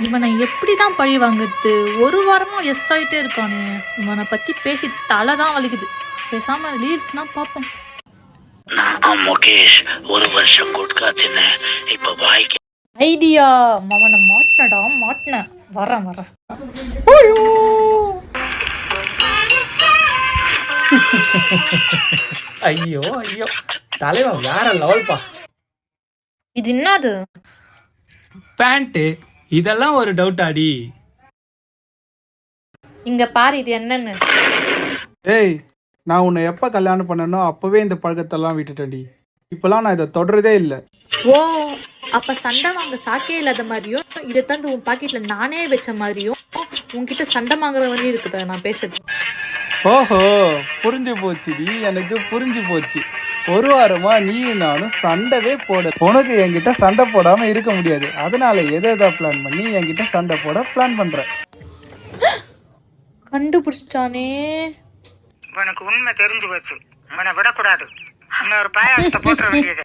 இவனை எப்படிதான் பழி வாங்குறது? ஒரு வாரமா எஸ் ஆயிட்டே இருக்கானே. இவனை பத்தி பேசி தலை தான் வலிக்குது. பேசாம ரீல்ஸ்னா பார்ப்போம். நான் முகேஷ் 1 வருஷம் குட்கா தின்ன இப்ப வாய்க்கு ஐடியா அவனை மாட்டினடா, மாட்டினேன். வரேன். ஐயோ தலைவன் வேற லெவல்பா. இது என்னது? பேண்ட். இதெல்லாம் ஒரு டவுட் ஆடி. இங்க பாரு, இது என்னன்னு. ஏய், நான் உன்னை எப்போ கல்யாணம் பண்ணனோ அப்போவே இந்த பழக்கத்தெல்லாம் விட்டுட்டேன்டி. இப்போலாம் நான் இதை தொடரதே இல்லை. ஓ, அப்ப சண்டை வாங்க சாக்கே இல்லாத மாதிரியும், இதை தந்து உன் பாக்கெட்ல நானே வச்ச மாதிரியும் உன்கிட்ட சண்டை வாங்குற மாதிரி இருக்குதா நான் பேசுறது? ஓஹோ, புரிஞ்சு போச்சுடி, எனக்கு புரிஞ்சு போச்சு. 1 வாரமா நீ நானும் சண்டைவே போட. உனக்கு என்கிட்ட சண்டை போடாம இருக்க முடியாது. அதனால எதை பிளான் பண்ணி என்கிட்ட சண்டை போட பிளான் பண்ற. கண்டுபிடிச்சிட்டானே. உனக்கு உண்மை தெரிஞ்சு போச்சு. உன்னை விடக்கூடாது. இன்னொரு பாயாசத்தை போட்டுற வேண்டியது.